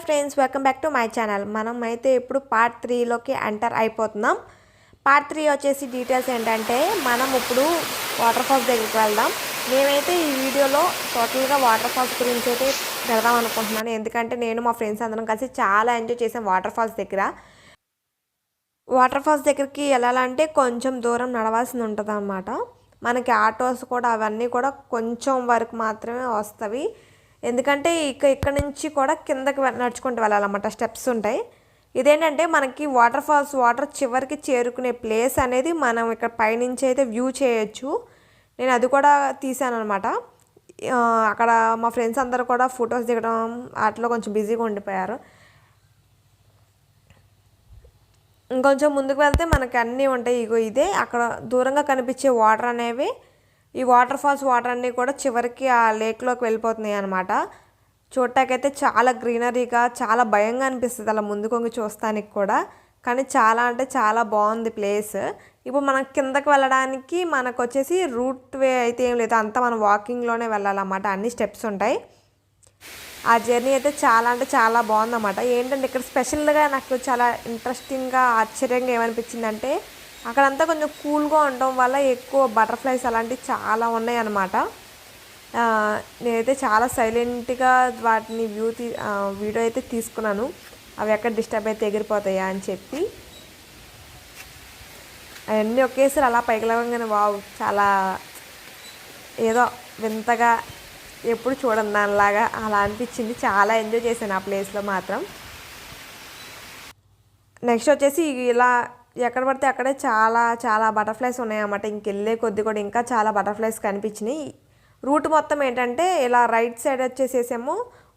Hi friends, welcome back to my channel. మనం అయితే ఇప్పుడు పార్ట్ 3లోకి ఎంటర్ అయిపోతున్నాం. పార్ట్ 3 వచ్చేసి డీటెయిల్స్ ఏంటంటే మనం ఇప్పుడు వాటర్ ఫాల్స్ దగ్గరికి వెళ్దాం. మేమైతే ఈ వీడియోలో టోటల్గా వాటర్ ఫాల్స్ గురించి అయితే పెడదాం అనుకుంటున్నాను. ఎందుకంటే నేను మా ఫ్రెండ్స్ అందరం కలిసి చాలా ఎంజాయ్ చేసాం వాటర్ ఫాల్స్ దగ్గర. వాటర్ ఫాల్స్ దగ్గరికి వెళ్ళాలంటే కొంచెం దూరం నడవాల్సి ఉంటుంది అన్నమాట. మనకి ఆటోస్ కూడా అవన్నీ కూడా కొంచెం వరకు మాత్రమే వస్తవి. ఎందుకంటే ఇక్కడ నుంచి కూడా కిందకి నడుచుకుంటూ వెళ్ళాలన్నమాట, స్టెప్స్ ఉంటాయి. ఇదేంటంటే మనకి వాటర్ చివరికి చేరుకునే ప్లేస్ అనేది మనం ఇక్కడ పైనుంచి అయితే వ్యూ చేయొచ్చు. నేను అది కూడా తీసాను అనమాట. అక్కడ మా ఫ్రెండ్స్ అందరూ కూడా ఫొటోస్ దిగడం వాటిలో కొంచెం బిజీగా ఉండిపోయారు. ఇంకొంచెం ముందుకు వెళ్తే మనకి అన్నీ ఉంటాయి. ఇదే అక్కడ దూరంగా కనిపించే వాటర్ అనేవి, ఈ వాటర్ ఫాల్స్ వాటర్ అన్నీ కూడా చివరికి ఆ లేక్లోకి వెళ్ళిపోతున్నాయి అనమాట. చూడటానికైతే చాలా గ్రీనరీగా చాలా భయంగా అనిపిస్తుంది అలా ముందుకు వంగి చూస్తానికి కూడా. కానీ చాలా అంటే చాలా బాగుంది ప్లేస్. ఇప్పుడు మనం కిందకి వెళ్ళడానికి మనకు వచ్చేసి రూట్ వే అయితే ఏం లేదు, అంతా మనం వాకింగ్లోనే వెళ్ళాలన్నమాట. అన్ని స్టెప్స్ ఉంటాయి. ఆ జర్నీ అయితే చాలా అంటే చాలా బాగుందన్నమాట. ఏంటంటే ఇక్కడ స్పెషల్గా నాకు చాలా ఇంట్రెస్టింగ్గా ఆశ్చర్యంగా ఏమనిపించిందంటే అక్కడంతా కొంచెం కూల్గా ఉండడం వల్ల ఎక్కువ బటర్ఫ్లైస్ అలాంటివి చాలా ఉన్నాయి అన్నమాట. నేనైతే చాలా సైలెంట్గా వాటిని వీడియో అయితే తీసుకున్నాను, అవి ఎక్కడ డిస్టర్బ్ అయితే ఎగిరిపోతాయా అని చెప్పి. అవన్నీ ఒకేసారి అలా పైకి లేవగానే వావ్, చాలా ఏదో వింతగా ఎప్పుడు చూడండి దానిలాగా అలా అనిపించింది. చాలా ఎంజాయ్ చేశాను ఆ ప్లేస్లో మాత్రం. నెక్స్ట్ వచ్చేసి ఇలా ఎక్కడ పడితే అక్కడే చాలా చాలా బటర్ఫ్లైస్ ఉన్నాయన్నమాట. ఇంకెళ్ళే కొద్ది కూడా ఇంకా చాలా బటర్ఫ్లైస్ కనిపించినాయి. రూట్ మొత్తం ఏంటంటే ఇలా రైట్ సైడ్ వచ్చేసేసేమో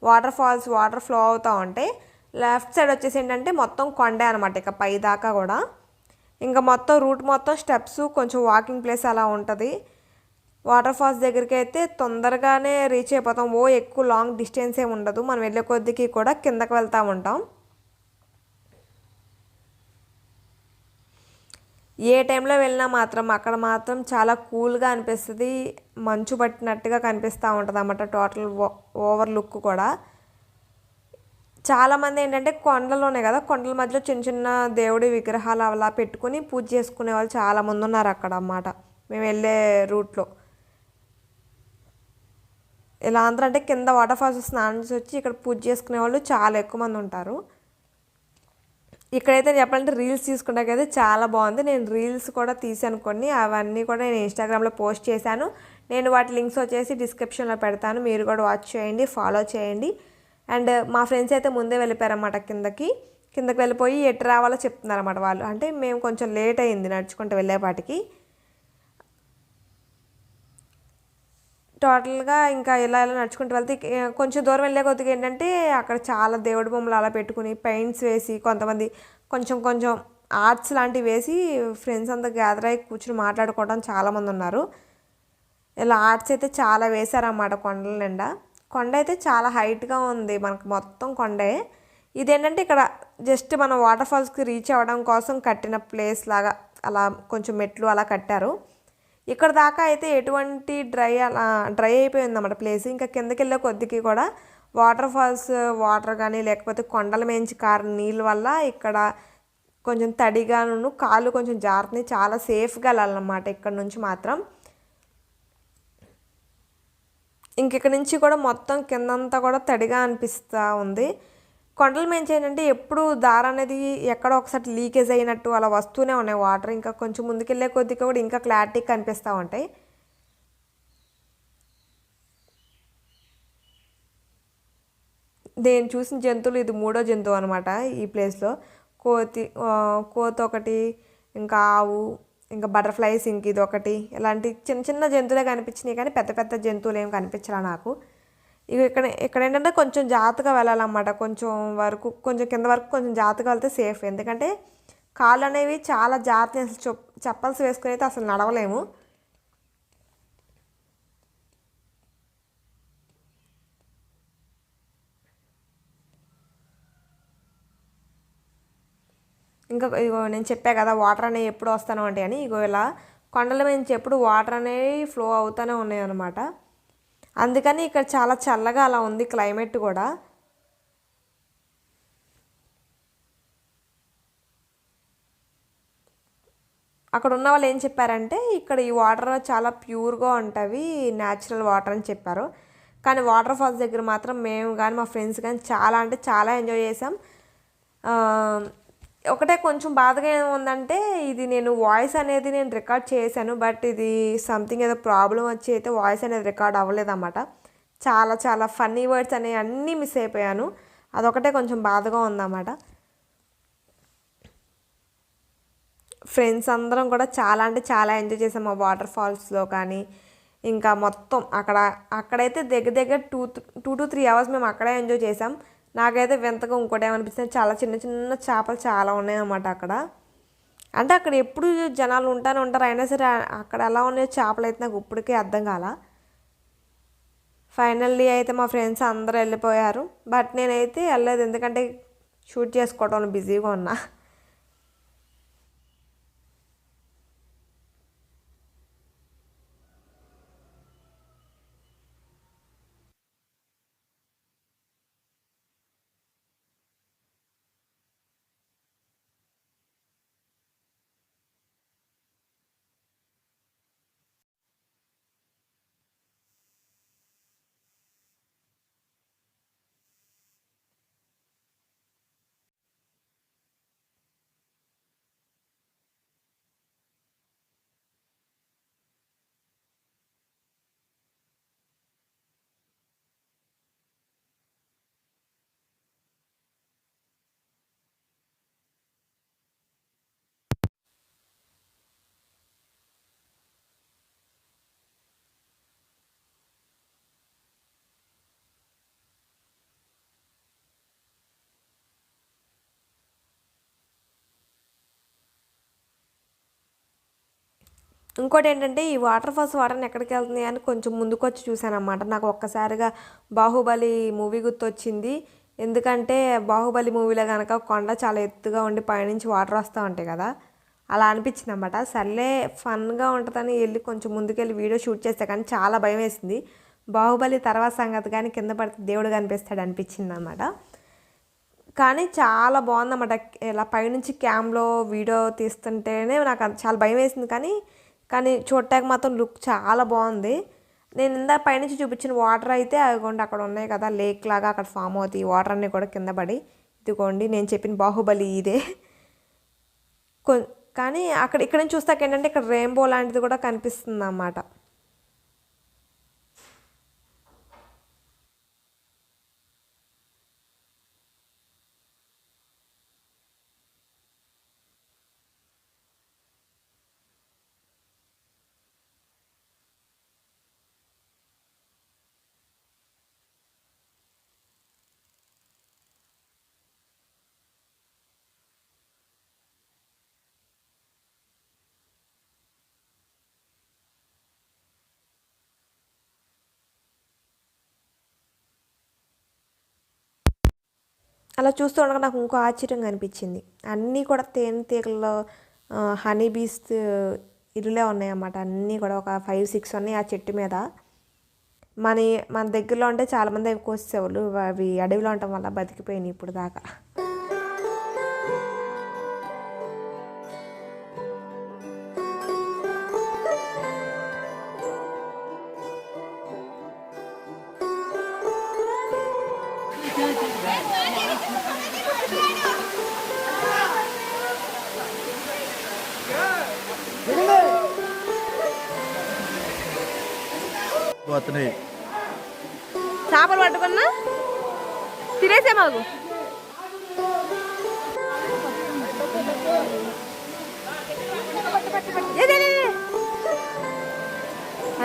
వాటర్ ఫ్లో అవుతూ ఉంటాయి. లెఫ్ట్ సైడ్ వచ్చేసి ఏంటంటే మొత్తం కొండే అనమాట, ఇక పై దాకా కూడా. ఇంకా మొత్తం రూట్ మొత్తం స్టెప్స్, కొంచెం వాకింగ్ ప్లేస్ అలా ఉంటుంది. వాటర్ ఫాల్స్ దగ్గరికి అయితే తొందరగానే రీచ్ అయిపోతాం. ఎక్కువ లాంగ్ డిస్టెన్స్ ఏమి ఉండదు. మనం వెళ్ళే కొద్దికి కూడా కిందకి వెళ్తూ ఉంటాం. ఏ టైంలో వెళ్ళినా మాత్రం అక్కడ మాత్రం చాలా కూల్గా అనిపిస్తుంది. మంచు పట్టినట్టుగా కనిపిస్తూ ఉంటుంది అన్నమాట. టోటల్ ఓవర్ లుక్ కూడా. చాలామంది ఏంటంటే కొండలోనే కదా, కొండల మధ్యలో చిన్న చిన్న దేవుడి విగ్రహాలు అలా పెట్టుకుని పూజ చేసుకునే వాళ్ళు చాలామంది ఉన్నారు అక్కడ అన్నమాట మేము వెళ్ళే రూట్లో. ఇలా అందరూ అంటే కింద వాటర్ ఫాల్స్ స్నానం చేసి వచ్చి ఇక్కడ పూజ చేసుకునే వాళ్ళు చాలా ఎక్కువ మంది ఉంటారు. ఇక్కడైతే చెప్పాలంటే రీల్స్ తీసుకుంటాకైతే చాలా బాగుంది. నేను రీల్స్ కూడా తీసాను కొన్ని, అవన్నీ కూడా నేను ఇన్స్టాగ్రామ్లో పోస్ట్ చేశాను. నేను వాటి లింక్స్ వచ్చేసి డిస్క్రిప్షన్లో పెడతాను, మీరు కూడా వాచ్ చేయండి, ఫాలో చేయండి. అండ్ మా ఫ్రెండ్స్ అయితే ముందే వెళ్ళిపోయారన్నమాట. కిందకి వెళ్ళిపోయి ఎటు రావాలో చెప్తున్నారన్నమాట వాళ్ళు. అంటే మేము కొంచెం లేట్ అయింది నడుచుకుంటూ వెళ్ళేపాటికి. టోటల్గా ఇంకా ఇలా నడుచుకుంటూ వెళ్తే కొంచెం దూరం వెళ్ళే కొద్దిగా ఏంటంటే అక్కడ చాలా దేవుడి బొమ్మలు అలా పెట్టుకుని పెయింట్స్ వేసి, కొంతమంది కొంచెం కొంచెం ఆర్ట్స్ లాంటివి వేసి ఫ్రెండ్స్ అంతా గ్యాదర్ అయ్యి కూర్చుని మాట్లాడుకోవడం చాలామంది ఉన్నారు. ఇలా ఆర్ట్స్ అయితే చాలా వేశారన్నమాట కొండల నిండా. కొండ అయితే చాలా హైట్గా ఉంది, మనకు మొత్తం కొండే. ఇదేంటంటే ఇక్కడ జస్ట్ మనం వాటర్ ఫాల్స్కి రీచ్ అవ్వడం కోసం కట్టిన ప్లేస్ లాగా అలా కొంచెం మెట్లు అలా కట్టారు. ఇక్కడ దాకా అయితే ఎటువంటి డ్రై అయిపోయింది అన్నమాట ప్లేస్. ఇంకా కిందకి వెళ్ళే కొద్దికి కూడా వాటర్ ఫాల్స్ వాటర్ కానీ లేకపోతే కొండల మేంచి కారిన నీళ్ళ వల్ల ఇక్కడ కొంచెం తడిగాను, కాళ్ళు కొంచెం జారుతున్నాయి. చాలా సేఫ్గా వెళ్ళాలన్నమాట ఇక్కడ నుంచి మాత్రం. ఇక్కడ నుంచి కూడా మొత్తం కిందంతా కూడా తడిగా అనిపిస్తూ ఉంది. కొండల మేంచి ఏంటంటే ఎప్పుడు దారి అనేది ఎక్కడో ఒకసారి లీకేజ్ అయినట్టు అలా వస్తూనే ఉన్నాయి వాటర్. ఇంకా కొంచెం ముందుకెళ్ళే కొద్దిగా కూడా ఇంకా క్లారిటీగా కనిపిస్తూ ఉంటాయి. నేను చూసిన జంతువులు ఇది 3వ జంతువు అనమాట ఈ ప్లేస్లో. కోతి ఒకటి, ఇంకా ఆవు, ఇంకా బటర్ఫ్లైస్, ఇంక ఇది ఒకటి. ఇలాంటి చిన్న చిన్న జంతువులే కనిపించినాయి కానీ పెద్ద పెద్ద జంతువులు ఏమి కనిపించాలా నాకు. ఇక్కడ ఏంటంటే కొంచెం జాగ్రత్తగా వెళ్ళాలన్నమాట. కొంచెం కింద వరకు కొంచెం జాగ్రత్తగా వెళ్తే సేఫ్. ఎందుకంటే కాళ్ళు అనేవి చాలా జాగ్రత్తగా, అసలు చెప్పల్స్ వేసుకుని అయితే అసలు నడవలేము. ఇంకా ఇగో నేను చెప్పా కదా వాటర్ అనేవి ఎప్పుడు వస్తాను అంటే అని. ఇలా కొండల నుంచి ఎప్పుడు వాటర్ అనేవి ఫ్లో అవుతూనే ఉన్నాయి అన్నమాట. అందుకని ఇక్కడ చాలా చల్లగా అలా ఉంది క్లైమేట్ కూడా. అక్కడ ఉన్న వాళ్ళు ఏం చెప్పారంటే ఇక్కడ ఈ వాటర్ చాలా ప్యూర్గా ఉంటవి, న్యాచురల్ వాటర్ అని చెప్పారు. కానీ వాటర్ ఫాల్స్ దగ్గర మాత్రం మేము కానీ మా ఫ్రెండ్స్ కానీ చాలా అంటే చాలా ఎంజాయ్ చేసాం. ఒకటే కొంచెం బాధగా ఏముందంటే ఇది నేను వాయిస్ అనేది నేను రికార్డ్ చేశాను, బట్ ఇది సంథింగ్ ఏదో ప్రాబ్లం వచ్చి అయితే వాయిస్ అనేది రికార్డ్ అవ్వలేదన్నమాట. చాలా చాలా ఫన్నీ వర్డ్స్ అనేవి అన్నీ మిస్ అయిపోయాను. అదొకటే కొంచెం బాధగా ఉందన్నమాట. ఫ్రెండ్స్ అందరం కూడా చాలా అంటే చాలా ఎంజాయ్ చేసాం ఆ వాటర్ ఫాల్స్లో. కానీ ఇంకా మొత్తం అక్కడైతే దగ్గర దగ్గర 2 to 3 hours మేము అక్కడే ఎంజాయ్ చేసాం. నాకైతే వింతగా ఇంకోటి ఏమనిపిస్తుంది, చాలా చిన్న చిన్న చేపలు చాలా ఉన్నాయన్నమాట అక్కడ. అంటే అక్కడ ఎప్పుడు జనాలు ఉంటానే ఉంటారు, అయినా సరే అక్కడ ఎలా ఉన్నాయో చేపలు అయితే నాకు ఇప్పటికే అర్థం కాల. ఫైనల్లీ అయితే మా ఫ్రెండ్స్ అందరూ వెళ్ళిపోయారు, బట్ నేనైతే వెళ్ళలేదు ఎందుకంటే షూట్ చేసుకోవడంలో బిజీగా ఉన్నా. ఇంకోటి ఏంటంటే ఈ వాటర్ ఫాల్స్ వాటర్ని ఎక్కడికి వెళ్తుంది అని కొంచెం ముందుకు వచ్చి చూశాను అన్నమాట. నాకు ఒక్కసారిగా బాహుబలి మూవీ గుర్తొచ్చింది. ఎందుకంటే బాహుబలి మూవీలో కనుక కొండ చాలా ఎత్తుగా ఉండి పైనుంచి వాటర్ వస్తూ ఉంటాయి కదా, అలా అనిపించింది అన్నమాట. సర్లే ఫన్గా ఉంటుందని వెళ్ళి కొంచెం ముందుకెళ్ళి వీడియో షూట్ చేస్తే కానీ చాలా భయం వేసింది. బాహుబలి తర్వాత సంగతి కానీ కింద పడితే దేవుడు కనిపిస్తాడు అనిపించింది అన్నమాట. కానీ చాలా బాగుందన్నమాట. ఇలా పైనుంచి క్యామ్లో వీడియో తీస్తుంటేనే నాకు చాలా భయం వేసింది. కానీ చూడటానికి మాత్రం లుక్ చాలా బాగుంది. నేను ఇందా పైనుంచి చూపించిన వాటర్ అయితే అదిగోండి అక్కడ ఉన్నాయి కదా, లేక్ లాగా అక్కడ ఫామ్ అవుతాయి. ఈ వాటర్ అన్నీ కూడా కింద పడి ఇదిగోండి నేను చెప్పిన బాహుబలి ఇదే. కానీ ఇక్కడ నుంచి చూస్తాక ఏంటంటే ఇక్కడ రెయిన్బో లాంటిది కూడా కనిపిస్తుంది అన్నమాట. అలా చూస్తూ ఉండగా నాకు ఇంకో ఆశ్చర్యంగా అనిపించింది. అన్నీ కూడా తేనెటీగల్లో హనీ బీస్ ఇల్లులే ఉన్నాయన్నమాట. అన్నీ కూడా ఒక 5-6 ఉన్నాయి ఆ చెట్టు మీద. మన మన దగ్గరలో ఉంటే చాలామంది అవి కోసేవాళ్ళు, అవి అడవిలో ఉండటం వల్ల బతికిపోయినాయి ఇప్పుడు దాకా. చేపలు పట్టుకున్నా తినేసే మాకు.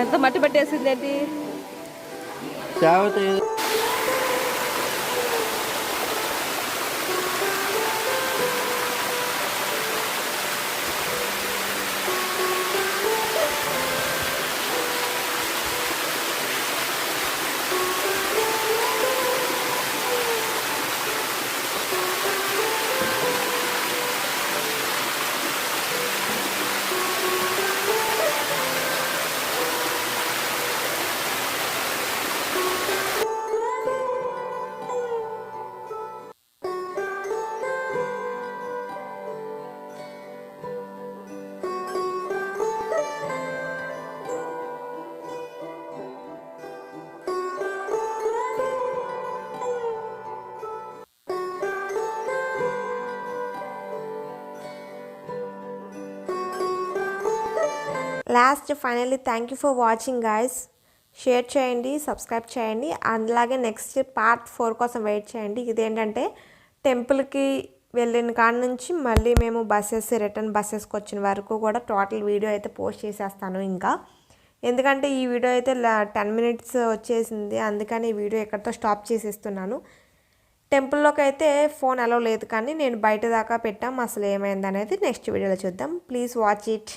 అంత మట్టి పట్టేసింది ఏంటి? Last finally thank you for watching guys. Share చేయండి, సబ్స్క్రైబ్ చేయండి. అలాగే నెక్స్ట్ పార్ట్ 4 కోసం వెయిట్ చేయండి. ఇదేంటంటే టెంపుల్కి వెళ్ళిన కాడ నుంచి మళ్ళీ మేము రిటర్న్ బస్సెస్కి వచ్చిన వరకు కూడా టోటల్ వీడియో అయితే పోస్ట్ చేసేస్తాను. ఇంకా ఎందుకంటే ఈ వీడియో అయితే 10 మినిట్స్ వచ్చేసింది, అందుకని ఈ వీడియో ఎక్కడితో స్టాప్ చేసేస్తున్నాను. టెంపుల్లోకి అయితే ఫోన్ అలో లేదు, కానీ నేను బయట దాకా పెట్టాం. అసలు ఏమైంది అనేది నెక్స్ట్ వీడియోలో చూద్దాం. Please watch it.